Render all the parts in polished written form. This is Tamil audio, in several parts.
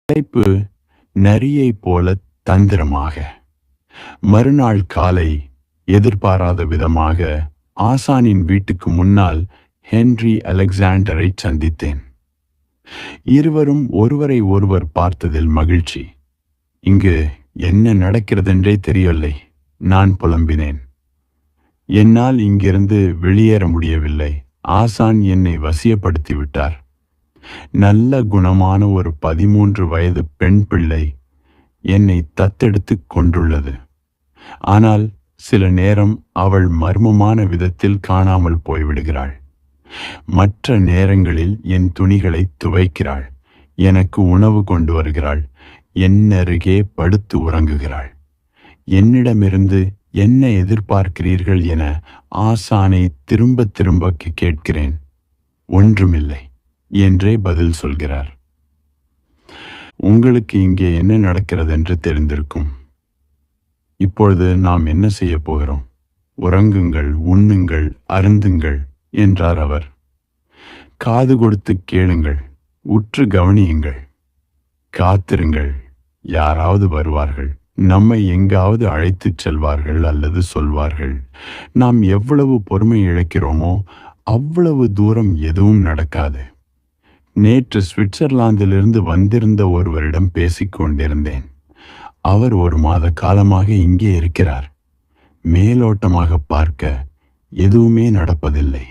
தலைப்பு: நரியைப் போல தந்திரமாக. மறுநாள் காலை எதிர்பாராத விதமாக ஆசானின் வீட்டுக்கு முன்னால் ஹென்றி அலெக்சாண்டரை சந்தித்தேன். இருவரும் ஒருவரை ஒருவர் பார்த்ததில் மகிழ்ச்சி. இங்கு என்ன நடக்கிறதென்றே தெரியவில்லை, நான் புலம்பினேன். என்னால் இங்கிருந்து வெளியேற முடியவில்லை. ஆசான் என்னை வசியப்படுத்திவிட்டார். நல்ல குணமான ஒரு 13 வயது பெண் பிள்ளை என்னை தத்தெடுத்து கொண்டுள்ளது. ஆனால் சில நேரம் அவள் மர்மமான விதத்தில் காணாமல் போய்விடுகிறாள். மற்ற நேரங்களில் என் துணிகளை துவைக்கிறாள், எனக்கு உணவு கொண்டு வருகிறாள், என் அருகே படுத்து உறங்குகிறாள். என்னிடமிருந்து என்ன எதிர்பார்க்கிறீர்கள் என ஆசானை திரும்ப திரும்ப கேட்கிறேன். ஒன்றுமில்லை என்றே பதில் சொல்கிறார். உங்களுக்கு இங்கே என்ன நடக்கிறது என்று தெரிந்திருக்கும். இப்பொழுது நாம் என்ன செய்ய போகிறோம்? உறங்குங்கள், உண்ணுங்கள், அருந்துங்கள் என்றார் அவர். காது கொடுத்து கேளுங்கள், உற்று கவனியுங்கள், காத்திருங்கள். யாராவது வருவார்கள், நம்மை எங்காவது அழைத்துச் செல்வார்கள் அல்லது சொல்வார்கள். நாம் எவ்வளவு பொறுமை இழக்கிறோமோ அவ்வளவு தூரம் எதுவும் நடக்காது. நேற்று சுவிட்சர்லாந்திலிருந்து வந்திருந்த ஒருவரிடம் பேசிக்கொண்டிருந்தேன். அவர் 1 மாத காலமாக இங்கே இருக்கிறார். மேலோட்டமாக பார்க்க எதுவுமே நடப்பதில்லை.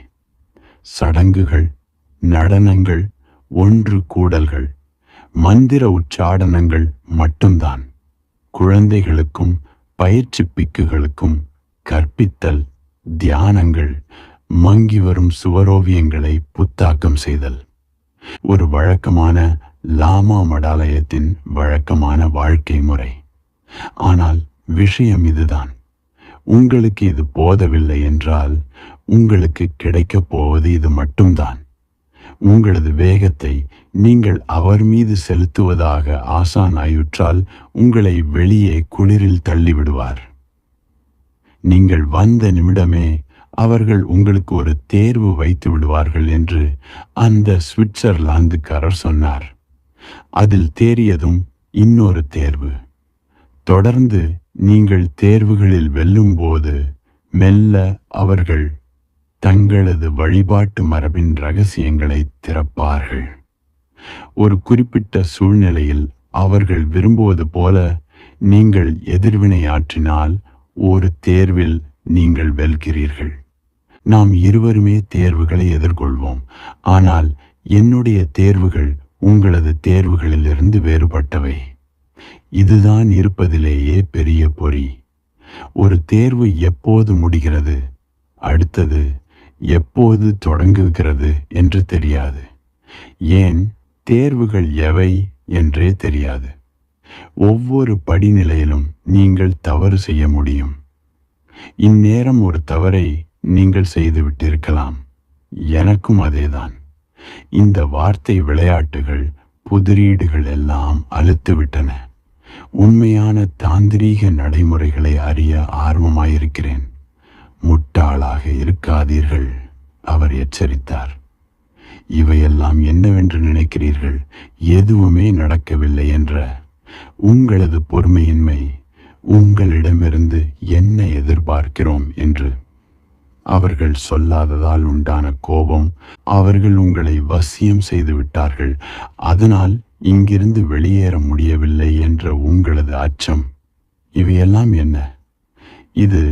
சடங்குகள், நடனங்கள், ஒன்று கூடல்கள், மந்திர உச்சாடனங்கள் மட்டும்தான். குழந்தைகளுக்கும் பயிற்சி பிக்குகளுக்கும் கற்பித்தல், தியானங்கள், மங்கி வரும் சுவரோவியங்களை புத்தாக்கம் செய்தல். ஒரு வழக்கமான லாமா மடாலயத்தின் வழக்கமான வாழ்க்கை முறை. ஆனால் விஷயம் இதுதான். உங்களுக்கு இது போதவில்லை என்றால் உங்களுக்கு கிடைக்கப் போவது இது மட்டும்தான். உங்களது வேகத்தை நீங்கள் அவர் மீது செலுத்துவதாக ஆசான் ஆயுற்றால் உங்களை வெளியே குளிரில் தள்ளிவிடுவார். நீங்கள் வந்த நிமிடமே அவர்கள் உங்களுக்கு ஒரு தேர்வு வைத்து விடுவார்கள் என்று அந்த சுவிட்சர்லாந்துக்காரர் சொன்னார். அதில் தேறியதும் இன்னொரு தேர்வு. தொடர்ந்து நீங்கள் தேர்வுகளில் வெல்லும் போது மெல்ல அவர்கள் தங்களது வழிபாட்டு மரபின் இரகசியங்களை திறப்பார்கள். ஒரு குறிப்பிட்ட சூழ்நிலையில் அவர்கள் விரும்புவது போல நீங்கள் எதிர்வினையாற்றினால் ஒரு தேர்வில் நீங்கள் வெல்கிறீர்கள். நாம் இருவருமே தேர்வுகளை எதிர்கொள்வோம். ஆனால் என்னுடைய தேர்வுகள் உங்களது தேர்வுகளிலிருந்து வேறுபட்டவை. இதுதான் இருப்பதிலேயே பெரிய பொறி. ஒரு தேர்வு எப்போது முடிகிறது, அடுத்தது எப்போது தொடங்குகிறது என்று தெரியாது. ஏன் தேர்வுகள் எவை என்றே தெரியாது. ஒவ்வொரு படிநிலையிலும் நீங்கள் தவறு செய்ய முடியும். இந்நேரம் ஒரு தவறை நீங்கள் செய்துவிட்டிருக்கலாம். எனக்கும் அதேதான். இந்த வார்த்தை விளையாட்டுகள், புதிரீடுகள் எல்லாம் அழுத்துவிட்டன. உண்மையான தாந்திரீக நடைமுறைகளை அறிய ஆர்வமாயிருக்கிறேன். முட்டாளாக இருக்காதீர்கள், அவர் எச்சரித்தார். இவையெல்லாம் என்னவென்று நினைக்கிறீர்கள்? எதுவுமே நடக்கவில்லை என்ற உங்களது பொறுமையின்மை, உங்களிடமிருந்து என்ன எதிர்பார்க்கிறோம் என்று அவர்கள் சொல்லாததால் உண்டான கோபம், அவர்கள் உங்களை வசியம் செய்து விட்டார்கள், அதனால் இங்கிருந்து வெளியேற முடியவில்லை என்ற உங்களது அச்சம், இவையெல்லாம் என்ன? இது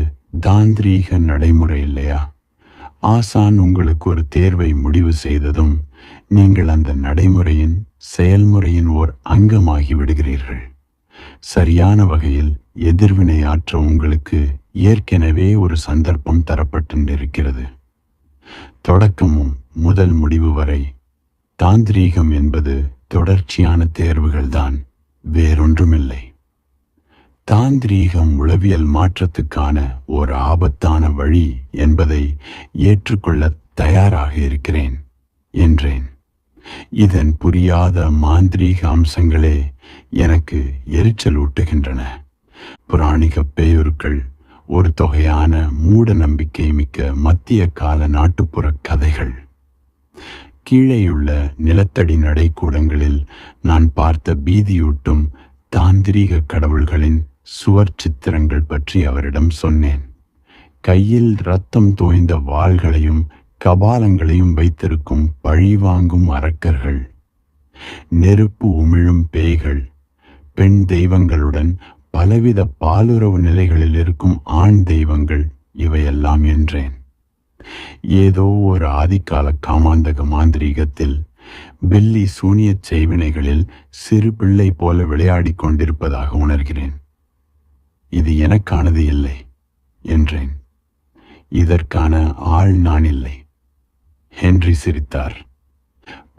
தாந்திரீக நடைமுறை இல்லையா? ஆசான் உங்களுக்கு ஒரு தேர்வை முடிவு செய்ததும் நீங்கள் அந்த நடைமுறையின் செயல்முறையின் ஓர் அங்கமாகி விடுகிறீர்கள். சரியான வகையில் எதிர்வினையாற்ற உங்களுக்கு ஏற்கனவே ஒரு சந்தர்ப்பம் தரப்பட்டிருக்கிறது. தொடக்கமும் முதல் முடிவு வரை தாந்திரீகம் என்பது தொடர்ச்சியான தேர்வுகள்தான், வேறொன்றுமில்லை. தாந்திரீகம் உளவியல் மாற்றத்துக்கான ஒரு ஆபத்தான வழி என்பதை ஏற்றுக்கொள்ள தயாராக இருக்கிறேன் என்றேன். இதன் புரியாத மாந்திரீக அம்சங்களே எனக்கு எரிச்சல் ஊட்டுகின்றன. புராணிக பேயுருக்கள், ஒரு தொகையான மூட நம்பிக்கை மிக்க மத்திய கால நாட்டுப்புற கதைகள். கீழேயுள்ள நிலத்தடி நடைக்கூடங்களில் நான் பார்த்த பீதியூட்டும் தாந்திரீக கடவுள்களின் சுவர் சித்திரங்கள் பற்றி அவரிடம் சொன்னேன். கையில் இரத்தம் தோய்ந்த வாள்களையும் கபாலங்களையும் வைத்திருக்கும் பழிவாங்கும் அரக்கர்கள், நெருப்பு உமிழும் பேய்கள், பெண் தெய்வங்களுடன் பலவித பாலுறவு நிலைகளில் இருக்கும் ஆண் தெய்வங்கள், இவையெல்லாம் என்றேன். ஏதோ ஒரு ஆதிக்கால காமாந்தக மாந்திரீகத்தில் பில்லி சூனியச் செய்வினைகளில் சிறு பிள்ளை போல விளையாடி கொண்டிருப்பதாக உணர்கிறேன். இது எனக்கானது இல்லை என்றேன். இதற்கான ஆள் நான் இல்லை. ஹென்றி சிரித்தார்.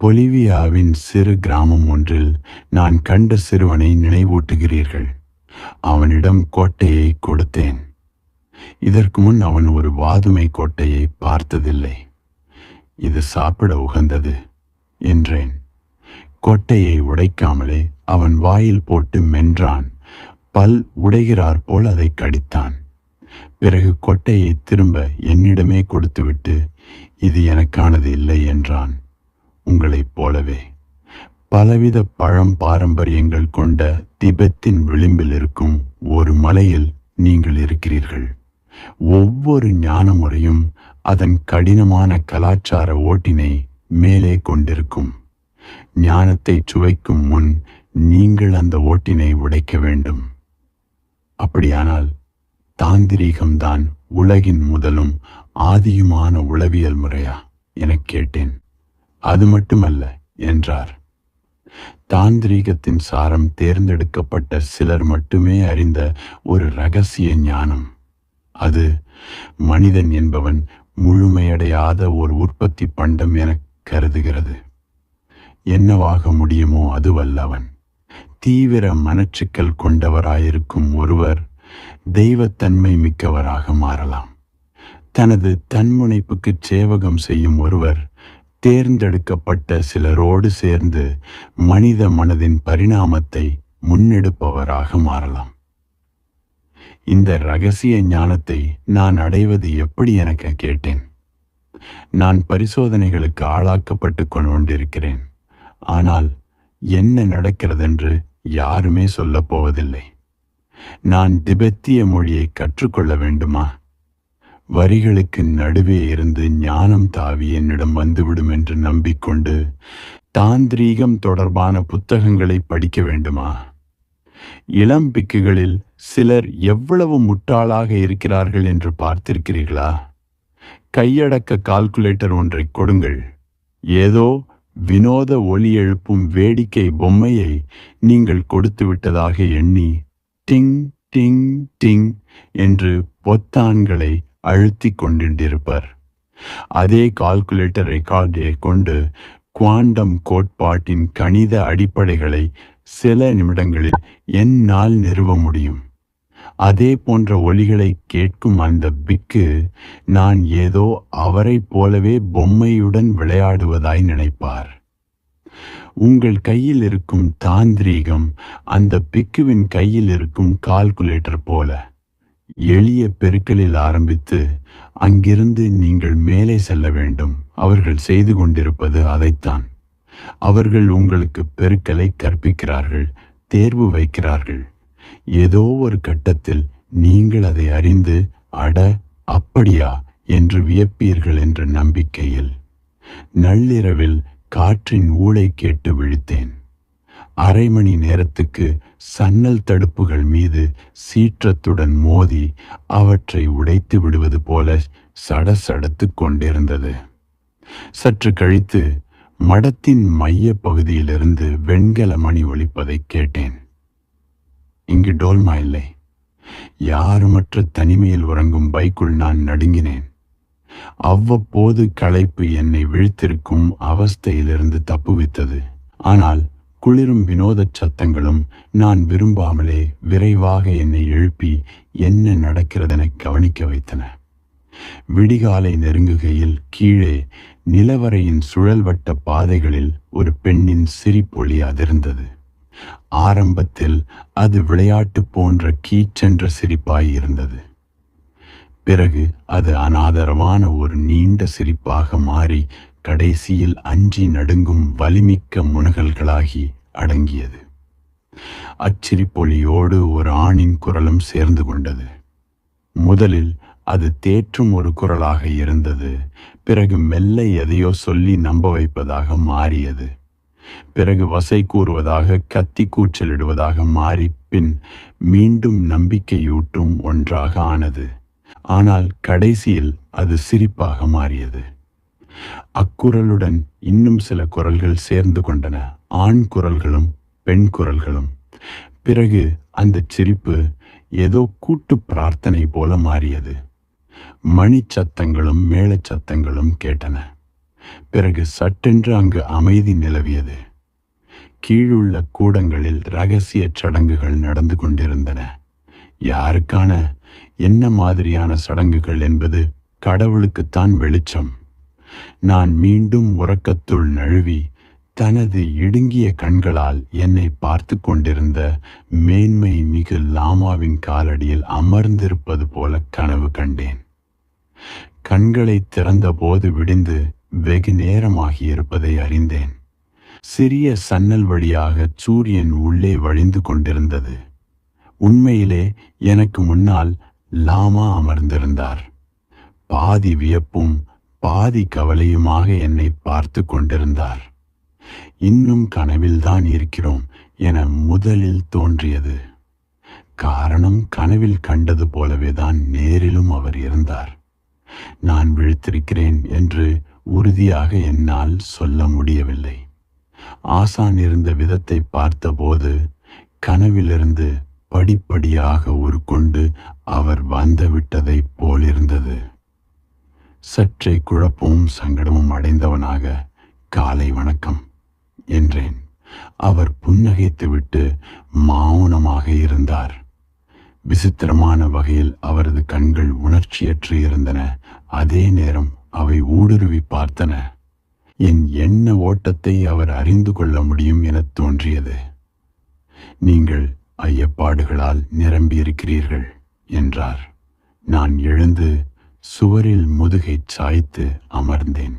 பொலிவியாவின் சிறு கிராமம் ஒன்றில் நான் கண்ட சிறுவனை நினைவூட்டுகிறீர்கள். அவனிடம் கோட்டையை கொடுத்தேன். இதற்கு முன் அவன் ஒரு வாதுமை கோட்டையை பார்த்ததில்லை. இது சாப்பிட உகந்தது என்றேன். கோட்டையை உடைக்காமலே அவன் வாயில் போட்டு மென்றான். பல் உடைகிறார் போல் அதை கடித்தான். பிறகு கொட்டையை திரும்ப என்னிடமே கொடுத்துவிட்டு இது எனக்கானது இல்லை என்றான். உங்களைப் போலவே பலவித பழம் பாரம்பரியங்கள் கொண்ட திபெத்தின் விளிம்பில் இருக்கும் ஒரு மலையில் நீங்கள் இருக்கிறீர்கள். ஒவ்வொரு ஞான முறையும் அதன் கடினமான கலாச்சார ஓட்டினை மேலே கொண்டிருக்கும். ஞானத்தை சுவைக்கும் முன் நீங்கள் அந்த ஓட்டினை உடைக்க வேண்டும். அப்படியானால் தாந்திரீகம்தான் உலகின் முதலும் ஆதியுமான உளவியல் முறையா எனக் கேட்டேன். அது மட்டுமல்ல என்றார். தாந்திரீகத்தின் சாரம் தேர்ந்தெடுக்கப்பட்ட சிலர் மட்டுமே அறிந்த ஒரு இரகசிய ஞானம். அது மனிதன் என்பவன் முழுமையடையாத ஒரு உற்பத்தி பண்டம் என கருதுகிறது. என்னவாக முடியுமோ அதுவல்ல அவன். தீவிர மனச்சிக்கல் கொண்டவராயிருக்கும் ஒருவர் தெய்வத்தன்மை மிக்கவராக மாறலாம். தனது தன்முனைப்புக்கு சேவகம் செய்யும் ஒருவர் தேர்ந்தெடுக்கப்பட்ட சிலரோடு சேர்ந்து மனித மனதின் பரிணாமத்தை முன்னெடுப்பவராக மாறலாம். இந்த இரகசிய ஞானத்தை நான் அடைவது எப்படி எனக்கு கேட்டேன். நான் பரிசோதனைகளுக்கு ஆளாக்கப்பட்டு கொண்டிருக்கிறேன். ஆனால் என்ன நடக்கிறதென்று யாருமே சொல்லப் போவதில்லை. நான் திபெத்திய மொழியை கற்றுக்கொள்ள வேண்டுமா? வரிகளுக்கு நடுவே இருந்து ஞானம் தாவி என்னிடம் வந்துவிடும் என்று நம்பிக்கொண்டு தாந்திரீகம் தொடர்பான புத்தகங்களை படிக்க வேண்டுமா? இளம் பிக்குகளில் சிலர் எவ்வளவு முட்டாளாக இருக்கிறார்கள் என்று பார்த்திருக்கிறீர்களா? கையடக்க கால்குலேட்டர் ஒன்றை கொடுங்கள். ஏதோ வினோத ஒலி எழுப்பும் வேடிக்கை பொம்மையை நீங்கள் கொடுத்து விட்டதாக எண்ணி டிங் டிங் டிங் என்று பொத்தான்களை அழுத்தி கொண்டிருப்பர். அதே கால்குலேட்டர் ரெக்கார்டை கொண்டு குவாண்டம் கோட்பாட்டின் கணித அடிப்படைகளை சில நிமிடங்களில் என்னால் நிறுவ முடியும். அதே போன்ற ஒலிகளை கேட்கும் அந்த பிக்கு நான் ஏதோ அவரை போலவே பொம்மையுடன் விளையாடுவதாய் நினைப்பார். உங்கள் கையில் இருக்கும் தாந்திரீகம் அந்த பிக்குவின் கையில் இருக்கும் கால்குலேட்டர் போல. எளிய பெருக்கலில் ஆரம்பித்து அங்கிருந்து நீங்கள் மேலே செல்ல வேண்டும். அவர்கள் செய்து கொண்டிருப்பது அதைத்தான். அவர்கள் உங்களுக்கு பெருக்கலை கற்பிக்கிறார்கள், தேர்வு வைக்கிறார்கள். ஏதோ ஒரு கட்டத்தில் நீங்கள் அதை அறிந்து அட அப்படியா என்று வியப்பீர்கள் என்ற நம்பிக்கையில் நள்ளிரவில் காற்றின் ஊளை கேட்டு விழித்தேன். அரை மணி நேரத்துக்கு சன்னல் தடுப்புகள் மீது சீற்றத்துடன் மோதி அவற்றை உடைத்து விடுவது போல சடசடத்து கொண்டிருந்தது. சற்று கழித்து மடத்தின் மைய பகுதியிலிருந்து வெண்கல மணி ஒலிப்பதை கேட்டேன். இங்கு டோல்மா இல்லை. யாருமற்ற தனிமையில் உறங்கும் பைக்குள் நான் நடுங்கினேன். அவ்வப்போது களைப்பு என்னை விழித்திருக்கும் அவஸ்தையிலிருந்து தப்புவித்தது. ஆனால் குளிரும் வினோத சத்தங்களும் நான் விரும்பாமலே விரைவாக என்னை எழுப்பி என்ன நடக்கிறதென கவனிக்க வைத்தன. விடிகாலை நெருங்குகையில் கீழே நிலவரையின் சுழல்வட்ட பாதைகளில் ஒரு பெண்ணின் சிரிப்பொலி அதிர்ந்தது. ஆரம்பத்தில் அது விளையாட்டு போன்ற கீச்சென்ற சிரிப்பாய் இருந்தது. பிறகு அது அனாதரவான ஒரு நீண்ட சிரிப்பாக மாறி கடைசியில் அஞ்சி நடுங்கும் வலிமிக்க முனகல்களாகி அடங்கியது. அச்சிரிப்பொலியோடு ஒரு ஆணின் குரலும் சேர்ந்து கொண்டது. முதலில் அது தேற்றும் ஒரு குரலாக இருந்தது. பிறகு மெல்ல எதையோ சொல்லி நம்ப வைப்பதாக மாறியது. பிறகு வசை கூறுவதாக, கத்தி கூச்சலிடுவதாக மாறி பின் மீண்டும் நம்பிக்கையூட்டும் ஒன்றாக ஆனது. ஆனால் கடைசியில் அது சிரிப்பாக மாறியது. அக்குரலுடன் இன்னும் சில குரல்கள் சேர்ந்து கொண்டன, ஆண் குரல்களும் பெண் குரல்களும். பிறகு அந்த சிரிப்பு ஏதோ கூட்டு பிரார்த்தனை போல மாறியது. மணி சத்தங்களும் மேளச்சத்தங்களும் கேட்டன. பிறகு சட்டென்று அங்கு அமைதி நிலவியது. கீழுள்ள கூடங்களில் இரகசிய சடங்குகள் நடந்து கொண்டிருந்தன. யாருக்கான என்ன மாதிரியான சடங்குகள் என்பது கடவுளுக்குத்தான் வெளிச்சம். நான் மீண்டும் உறக்கத்துள் நழுவி தனது இடுங்கிய கண்களால் என்னை பார்த்து கொண்டிருந்த மேன்மை மிகு லாமாவின் காலடியில் அமர்ந்திருப்பது போல கனவு கண்டேன். கண்களை திறந்த போது விடிந்து வெகு நேரமாகியிருப்பதை அறிந்தேன். சிறிய சன்னல் வழியாக சூரியன் உள்ளே வழிந்து கொண்டிருந்தது. உண்மையிலே எனக்கு முன்னால் லாமா அமர்ந்திருந்தார். பாதி வியப்பும் பாதி கவலையுமாக என்னை பார்த்து கொண்டிருந்தார். இன்னும் கனவில்தான் இருக்கிறோம் என முதலில் தோன்றியது. காரணம், கனவில் கண்டது போலவேதான் நேரிலும் அவர் இருந்தார். நான் விழித்திருக்கிறேன் என்று உறுதியாக என்னால் சொல்ல முடியவில்லை. ஆசான் இருந்த விதத்தை பார்த்தபோது கனவிலிருந்து படிப்படியாக உருக்கொண்டு அவர் வந்துவிட்டதை போலிருந்தது. சற்றே குழப்பமும் சங்கடமும் அடைந்தவனாக, காலை வணக்கம் என்றேன். அவர் புன்னகைத்துவிட்டு மௌனமாக இருந்தார். விசித்திரமான வகையில் அவரது கண்கள் உணர்ச்சியற்று இருந்தன. அதே நேரம் அவை ஊடுருவி பார்த்தன. என் எண்ண ஓட்டத்தை அவர் அறிந்து கொள்ள முடியும் என தோன்றியது. நீங்கள் ஐயப்பாடுகளால் நிரம்பியிருக்கிறீர்கள் என்றார். நான் எழுந்து சுவரில் முதுகை சாய்த்து அமர்ந்தேன்.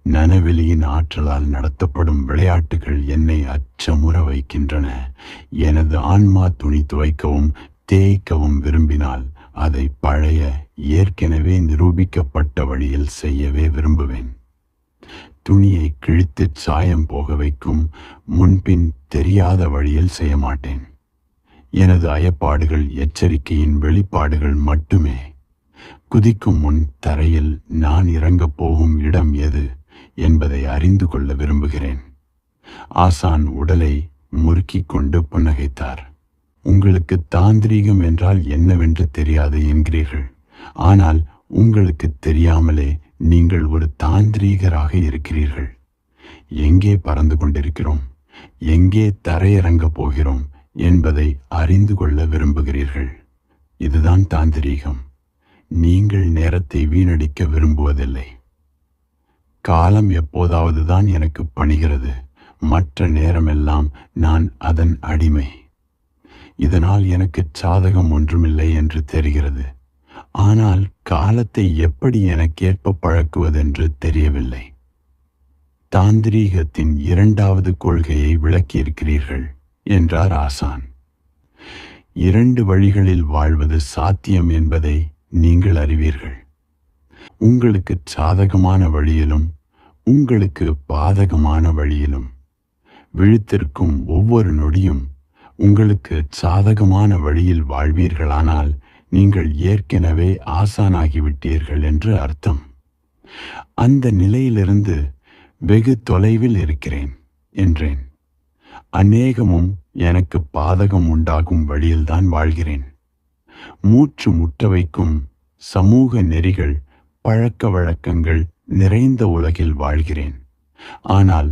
நனவெளியின் ஆற்றலால் நடத்தப்படும் விளையாட்டுகள் என்னை அச்சமுற வைக்கின்றன. எனது ஆன்மா துணி துவைக்கவும் தேய்க்கவும் விரும்பினால் அதை பழைய, ஏற்கனவே நிரூபிக்கப்பட்ட வழியில் செய்யவே விரும்புவேன். துணியை கிழித்து சாயம் போக வைக்கும் முன்பின் தெரியாத வழியில் செய்ய மாட்டேன். எனது ஐயப்பாடுகள் எச்சரிக்கையின் வெளிப்பாடுகள் மட்டுமே. குதிக்கும் முன் தரையில் நான் இறங்கப் போகும் இடம் எது என்பதை அறிந்து கொள்ள விரும்புகிறேன். ஆசான் உடலை முறுக்கிக் கொண்டு புன்னகைத்தார். உங்களுக்கு தாந்திரீகம் என்றால் என்னவென்று தெரியாது என்கிறீர்கள். ஆனால் உங்களுக்கு தெரியாமலே நீங்கள் ஒரு தாந்திரீகராக இருக்கிறீர்கள். எங்கே பறந்து கொண்டிருக்கிறோம், எங்கே தரையிறங்கப் போகிறோம் என்பதை அறிந்து கொள்ள விரும்புகிறீர்கள். இதுதான் தாந்திரீகம். நீங்கள் நேரத்தை வீணடிக்க விரும்புவதில்லை. காலம் எப்போதாவது தான் எனக்கு பணிகிறது. மற்ற நேரமெல்லாம் நான் அதன் அடிமை. இதனால் எனக்கு சாதகம் ஒன்றுமில்லை என்று தெரிகிறது. ஆனால் காலத்தை எப்படி எனக்கேற்ப பழக்குவதென்று தெரியவில்லை. தாந்திரீகத்தின் இரண்டாவது கொள்கையை விளக்கியிருக்கிறீர்கள் என்றார் ஆசான். 2 வழிகளில் வாழ்வது சாத்தியம் என்பதை நீங்கள் அறிவீர்கள். உங்களுக்கு சாதகமான வழியிலும் உங்களுக்கு பாதகமான வழியிலும். விழித்திருக்கும் ஒவ்வொரு நொடியும் உங்களுக்கு சாதகமான வழியில் வாழ்வீர்களானால் நீங்கள் ஏற்கனவே ஆசானாகிவிட்டீர்கள் என்று அர்த்தம். அந்த நிலையிலிருந்து வெகு தொலைவில் இருக்கிறேன் என்றேன். அநேகமும் எனக்கு பாதகம் உண்டாகும் வழியில்தான் வாழ்கிறேன். மூச்சு முட்ட வைக்கும் சமூக நெறிகள், பழக்க வழக்கங்கள் நிறைந்த உலகில் வாழ்கிறேன். ஆனால்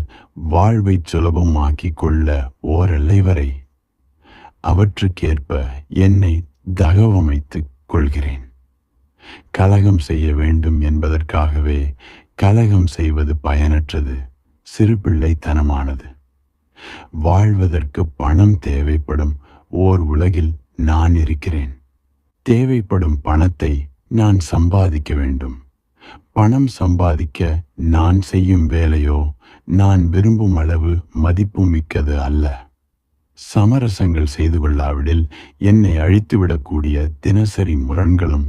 வாழ்வை சுலபமாக்கிக் கொள்ள ஓரெல்லை வரை அவற்றுக்கேற்ப என்னை தகவமைத்துக் கொள்கிறேன். கலகம் செய்ய வேண்டும் என்பதற்காகவே கலகம் செய்வது பயனற்றது, சிறுபிள்ளைத்தனமானது. வாழ்வதற்கு பணம் தேவைப்படும் ஓர் உலகில் நான் இருக்கிறேன். தேவைப்படும் பணத்தை நான் சம்பாதிக்க வேண்டும். பணம் சம்பாதிக்க நான் செய்யும் வேலையோ நான் விரும்பும் அளவு மதிப்புமிக்கது அல்ல. சமரசங்கள் செய்து கொள்ளாவிடில் என்னை அழித்துவிடக்கூடிய தினசரி முரண்களும்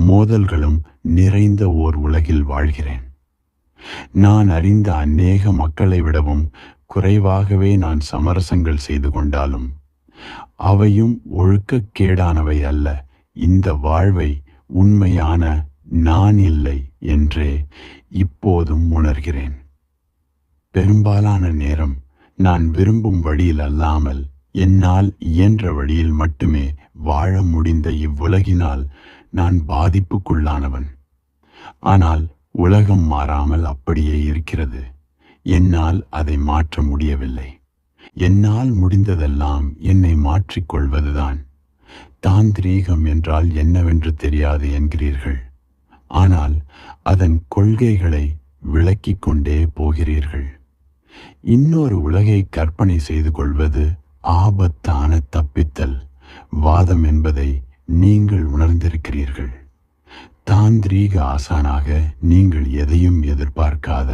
மோதல்களும் நிறைந்த ஓர் உலகில் வாழ்கிறேன். நான் அறிந்த அநேக மக்களை விடவும் குறைவாகவே நான் சமரசங்கள் செய்து கொண்டாலும் அவையும் ஒழுக்கக்கேடானவை அல்ல. இந்த வாழ்வை உண்மையான நான் இல்லை என்றே இப்போதும் உணர்கிறேன். பெரும்பாலான நேரம் நான் விரும்பும் வழியில் அல்லாமல் என்னால் இயன்ற வழியில் மட்டுமே வாழ முடிந்த இவ்வுலகினால் நான் பாதிப்புக்குள்ளானவன். ஆனால் உலகம் மாறாமல் அப்படியே இருக்கிறது. என்னால் அதை மாற்ற முடியவில்லை. என்னால் முடிந்ததெல்லாம் என்னை மாற்றிக்கொள்வதுதான். தாந்திரீகம் என்றால் என்னவென்று தெரியாது என்கிறீர்கள். ஆனால் அதன் கொள்கைகளை விளக்கிக் கொண்டே போகிறீர்கள். இன்னொரு உலகை கற்பனை செய்து கொள்வது ஆபத்தான தப்பித்தல் வாதம் என்பதை நீங்கள் உணர்ந்திருக்கிறீர்கள். தாந்திரீக ஆசானாக நீங்கள் எதையும் எதிர்பார்க்காத,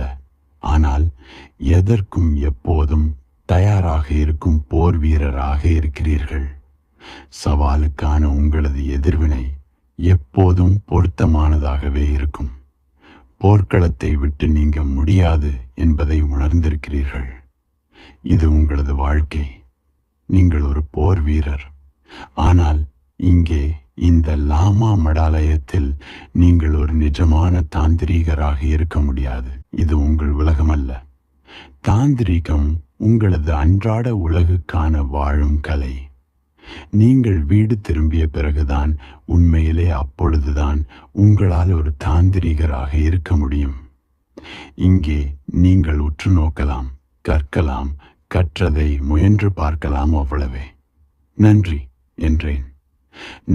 ஆனால் எதற்கும் எப்போதும் தயாராக இருக்கும் போர் வீரராக இருக்கிறீர்கள். சவாலுக்கான உங்களது எதிர்வினை எப்போதும் பொருத்தமானதாகவே இருக்கும். போர்க்களத்தை விட்டு நீங்க முடியாது என்பதை உணர்ந்திருக்கிறீர்கள். இது உங்களது வாழ்க்கை. நீங்கள் ஒரு போர் வீரர். ஆனால் இங்கே இந்த லாமா மடாலயத்தில் நீங்கள் ஒரு நிஜமான தாந்திரீகராக இருக்க முடியாது. இது உங்கள் உலகம் அல்ல. தாந்திரீகம் உங்களது அன்றாட உலகுக்கான வாழும் கலை. நீங்கள் வீடு திரும்பிய பிறகுதான் உண்மையிலே அப்பொழுதுதான் உங்களால் ஒரு தாந்திரிகராக இருக்க முடியும். இங்கே நீங்கள் உற்று நோக்கலாம், கற்கலாம், கற்றதை முயன்று பார்க்கலாம், அவ்வளவே. நன்றி என்றேன்.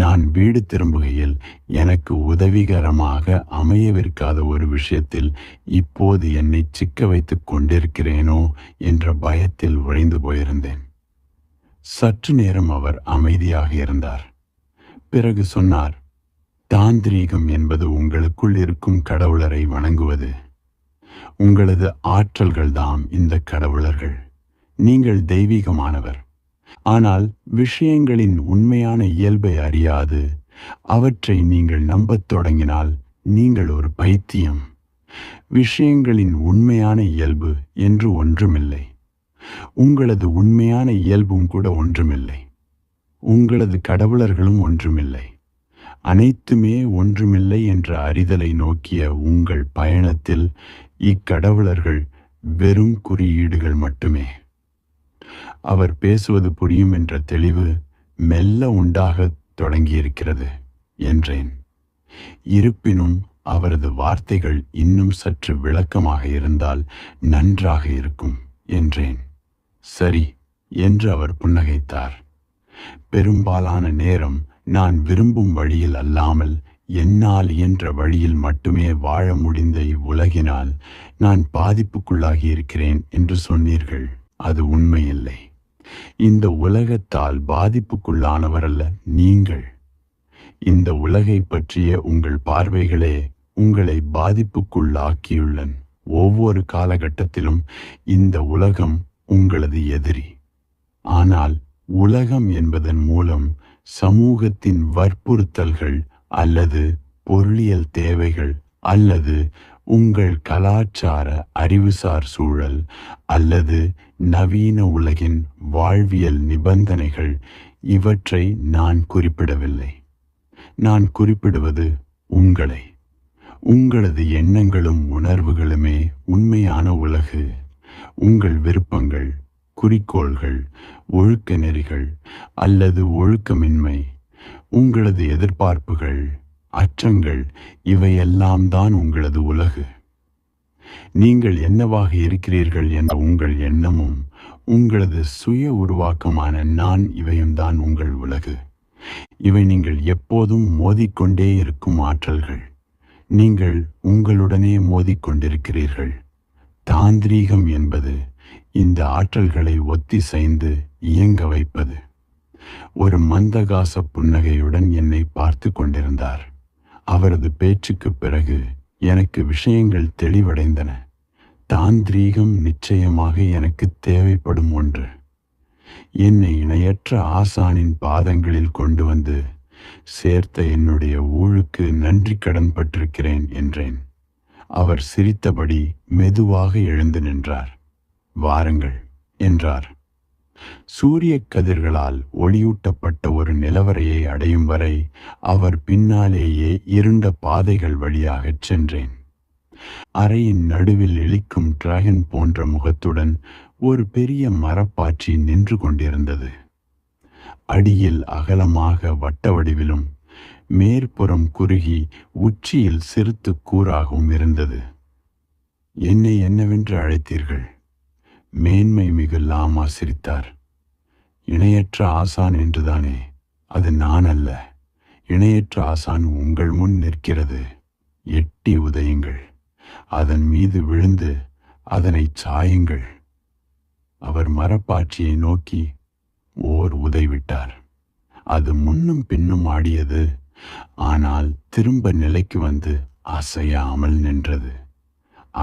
நான் வீடு திரும்புகையில் எனக்கு உதவிகரமாக அமையவிருக்காத ஒரு விஷயத்தில் இப்போது என்னை சிக்க வைத்துக் கொண்டிருக்கிறேனோ என்ற பயத்தில் உறைந்து போயிருந்தேன். சற்று நேரம் அவர் அமைதியாக இருந்தார். பிறகு சொன்னார், தாந்திரீகம் என்பது உங்களுக்குள் இருக்கும் கடவுளரை வணங்குவது. உங்களது ஆற்றல்கள்தாம் இந்த கடவுளர்கள். நீங்கள் தெய்வீகமானவர். ஆனால் விஷயங்களின் உண்மையான இயல்பை அறியாது அவற்றை நீங்கள் நம்பத் தொடங்கினால் நீங்கள் ஒரு பைத்தியம். விஷயங்களின் உண்மையான இயல்பு என்று ஒன்றுமில்லை. உங்களது உண்மையான இயல்பும் கூட ஒன்றுமில்லை. உங்களது கடவுளர்களும் ஒன்றுமில்லை. அனைத்துமே ஒன்றுமில்லை என்ற அறிதலை நோக்கிய உங்கள் பயணத்தில் இக்கடவுளர்கள் வெறும் குறியீடுகள் மட்டுமே. அவர் பேசுவது புரியும் என்ற தெளிவு மெல்ல உண்டாகத் தொடங்கியிருக்கிறது என்றேன். இருப்பினும் அவரது வார்த்தைகள் இன்னும் சற்று விளக்கமாக இருந்தால் நன்றாக இருக்கும் என்றேன். சரி என்று அவர் புன்னகைத்தார். பெரும்பாலான நேரம் நான் விரும்பும் வழியில் அல்லாமல் என்னால் இயன்ற வழியில் மட்டுமே வாழ முடிந்த இவ்வுலகினால் நான் பாதிப்புக்குள்ளாகி இருக்கிறேன் என்று சொன்னீர்கள். அது உண்மையில்லை. இந்த உலகத்தால் பாதிப்புக்குள்ளானவர் அல்ல நீங்கள். இந்த உலகை பற்றிய உங்கள் பார்வைகளே உங்களை பாதிப்புக்குள்ளாக்கியுள்ளன. ஒவ்வொரு காலகட்டத்திலும் இந்த உலகம் உங்களது எதிரி. ஆனால் உலகம் என்பதன் மூலம் சமூகத்தின் வற்புறுத்தல்கள் அல்லது பொருளியல் தேவைகள் அல்லது உங்கள் கலாச்சார அறிவுசார் சூழல் அல்லது நவீன உலகின் வாழ்வியல் நிபந்தனைகள், இவற்றை நான் குறிப்பிடவில்லை. நான் குறிப்பிடுவது உங்களை. உங்களது எண்ணங்களும் உணர்வுகளுமே உண்மையான உலகு. உங்கள் விருப்பங்கள், குறிக்கோள்கள், ஒழுக்க நெறிகள் அல்லது ஒழுக்கமின்மை, உங்களது எதிர்பார்ப்புகள், அச்சங்கள், இவையெல்லாம் தான் உங்களது உலகு. நீங்கள் என்னவாக இருக்கிறீர்கள் என்ற உங்கள் எண்ணமும் உங்களது சுய உருவாக்கமான நான், இவையும் தான் உங்கள் உலகு. இவை நீங்கள் எப்போதும் மோதிக்கொண்டே இருக்கும் ஆற்றல்கள். நீங்கள் உங்களுடனே மோதிக்கொண்டிருக்கிறீர்கள். தாந்திரீகம் என்பது இந்த ஆற்றல்களை ஒத்திசைந்து இயங்க வைப்பது. ஒரு மந்தகாச புன்னகையுடன் என்னை பார்த்து கொண்டிருந்தார். அவரது பேச்சுக்கு பிறகு எனக்கு விஷயங்கள் தெளிவடைந்தன. தாந்திரீகம் நிச்சயமாக எனக்கு தேவைப்படும் ஒன்று. என்னை இணையற்ற ஆசானின் பாதங்களில் கொண்டு வந்து சேர்த்த என்னுடைய ஊழுக்கு நன்றி கடன் பட்டிருக்கிறேன் என்றேன். அவர் சிரித்தபடி மெதுவாக எழுந்து நின்றார். வாருங்கள் என்றார். சூரிய கதிர்களால் ஒளியூட்டப்பட்ட ஒரு நிலவரையை அடையும் வரை அவர் பின்னாலேயே இருண்ட பாதைகள் வழியாகச் சென்றேன். அறையின் நடுவில் இழிக்கும் டிராகன் போன்ற முகத்துடன் ஒரு பெரிய மரப்பாச்சி நின்று கொண்டிருந்தது. அடியில் அகலமாக வட்ட வடிவிலும் மேற்புறம் குறுகி உச்சியில் சிறுத்து கூறாகவும் இருந்தது. என்னை என்னவென்று அழைத்தீர்கள்? மேன்மை மிகு லாமா சிரித்தார். இணையற்ற ஆசான் என்றுதானே? அது நான் அல்ல. இணையற்ற ஆசான் உங்கள் முன் நிற்கிறது. எட்டி உதையுங்கள். அதன் மீது விழுந்து அதனை சாயுங்கள். அவர் மரப்பாச்சியை நோக்கி ஓர் உதைவிட்டார். அது முன்னும் பின்னும் ஆடியது. ஆனால் திரும்ப நிலைக்கு வந்து அசையாமல் நின்றது.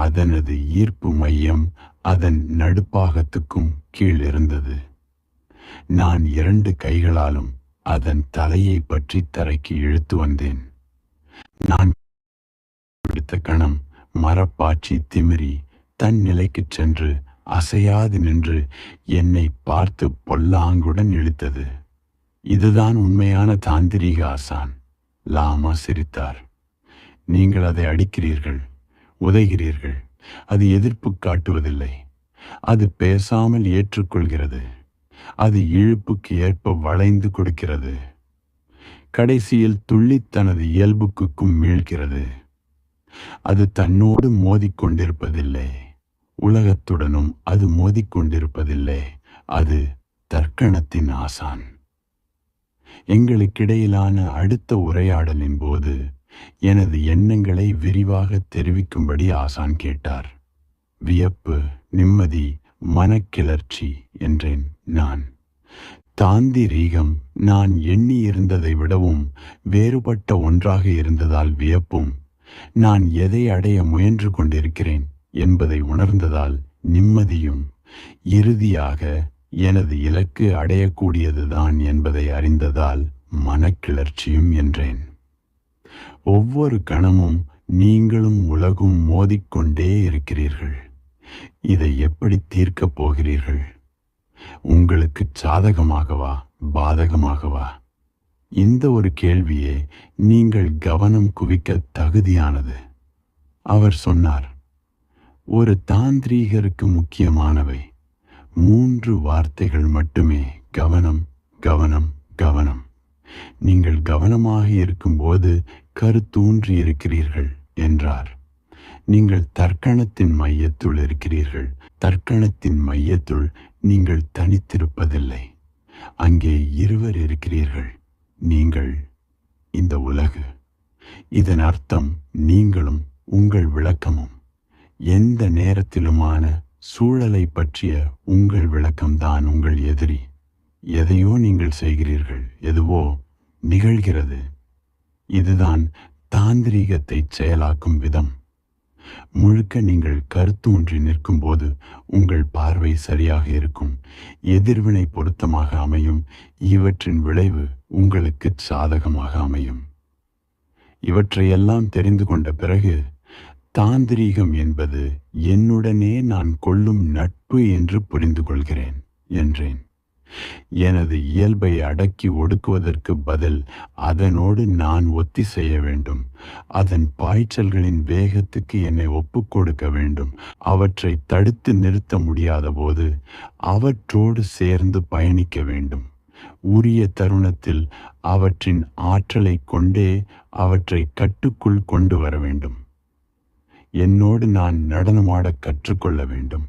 அதனது ஈர்ப்பு மையம் அதன் நடுப்பாகத்துக்கும் கீழ் இருந்தது. நான் 2 கைகளாலும் அதன் தலையை பற்றி தரைக்கு இழுத்து வந்தேன். நான் பிடித்த கணம் மரப்பாச்சி திமிரி தன் நிலைக்குச் சென்று அசையாது நின்று என்னை பார்த்து பொல்லாங்குடன் இழுத்தது. இதுதான் உண்மையான தாந்திரீக ஆசான். லாமா சிரித்தார். நீங்கள் அதை அடிக்கிறீர்கள், உதைகிறீர்கள். அது எதிர்ப்பு காட்டுவதில்லை. அது பேசாமல் ஏற்றுக்கொள்கிறது. அது இழுப்புக்கு ஏற்ப வளைந்து கொடுக்கிறது. கடைசியில் துள்ளி தனது இயல்புக்கும் மீள்கிறது. அது தன்னோடு மோதிக்கொண்டிருப்பதில்லை. உலகத்துடனும் அது மோதிக்கொண்டிருப்பதில்லை. அது தர்க்கணத்தின் ஆசான். எங்களுக்கிடையிலான அடுத்த உரையாடலின் போது எனது எண்ணங்களை விரிவாக தெரிவிக்கும்படி ஆசான் கேட்டார். வியப்பு, நிம்மதி, மனக்கிளர்ச்சி என்றேன் நான். தாந்திரீகம் நான் எண்ணியிருந்ததை விடவும் வேறுபட்ட ஒன்றாக இருந்ததால் வியப்பும், நான் எதை அடைய முயன்று கொண்டிருக்கிறேன் என்பதை உணர்ந்ததால் நிம்மதியும், இறுதியாக எனது இலக்கு அடையக்கூடியதுதான் என்பதை அறிந்ததால் மனக்கிளர்ச்சியும் என்றேன். ஒவ்வொரு கணமும் நீங்களும் உலகும் மோதிக்கொண்டே இருக்கிறீர்கள். இதை எப்படி தீர்க்கப் போகிறீர்கள்? உங்களுக்கு சாதகமாகவா, பாதகமாகவா? இந்த ஒரு கேள்வியே நீங்கள் கவனம் குவிக்க தகுதியானது. அவர் சொன்னார், ஒரு தாந்திரீகருக்கு முக்கியமானவை 3 வார்த்தைகள் மட்டுமே. கவனம், கவனம், கவனம். நீங்கள் கவனமாக இருக்கும்போது கருத்தூன்றி இருக்கிறீர்கள் என்றார். நீங்கள் தர்க்கணத்தின் மையத்துள் இருக்கிறீர்கள். தர்க்கணத்தின் மையத்துள் நீங்கள் தனித்திருப்பதில்லை. அங்கே இருவர் இருக்கிறீர்கள். நீங்கள், இந்த உலகு. இதன் அர்த்தம் நீங்களும் உங்கள் விளக்கமும். எந்த நேரத்திலுமான சூழலை பற்றிய உங்கள் விளக்கம்தான் உங்கள் எதிரி. எதையோ நீங்கள் செய்கிறீர்கள், எதுவோ நிகழ்கிறது. இதுதான் தாந்திரீகத்தை செயலாக்கும் விதம். முழுக்க நீங்கள் கருத்தூன்றி நிற்கும்போது உங்கள் பார்வை சரியாக இருக்கும். எதிர்வினை பொருத்தமாக அமையும். இவற்றின் விளைவு உங்களுக்கு சாதகமாக அமையும். இவற்றையெல்லாம் தெரிந்து கொண்ட பிறகு, தாந்திரீகம் என்பது என்னுடனே நான் கொள்ளும் நட்பு என்று புரிந்து கொள்கிறேன் என்றேன். எனது இயல்பை அடக்கி ஒடுக்குவதற்கு பதில் அதனோடு நான் ஒத்தி செய்ய வேண்டும். அதன் பாய்ச்சல்களின் வேகத்துக்கு என்னை ஒப்புக் கொடுக்க வேண்டும். அவற்றை தடுத்து நிறுத்த முடியாத போது அவற்றோடு சேர்ந்து பயணிக்க வேண்டும். உரிய தருணத்தில் அவற்றின் ஆற்றலை கொண்டே அவற்றை கட்டுக்குள் கொண்டு வர வேண்டும். என்னோடு நான் நடனமாட கற்றுக்கொள்ள வேண்டும்.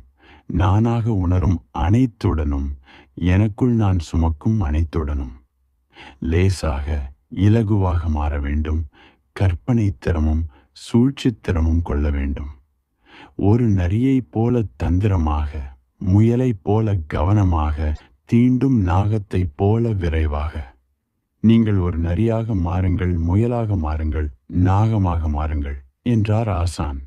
நானாக உணரும் அனைத்துடனும், எனக்குள் நான் சுமக்கும் அனைத்துடனும் லேசாக, இலகுவாக மாற வேண்டும். கற்பனை திறமும் சூழ்ச்சித்திறமும் கொள்ள வேண்டும். ஒரு நரியைப் போல தந்திரமாக, முயலைப் போல கவனமாக, தீண்டும் நாகத்தைப் போல விரைவாக. நீங்கள் ஒரு நரியாக மாறுங்கள், முயலாக மாறுங்கள், நாகமாக மாறுங்கள். என்றார் ஆசான்.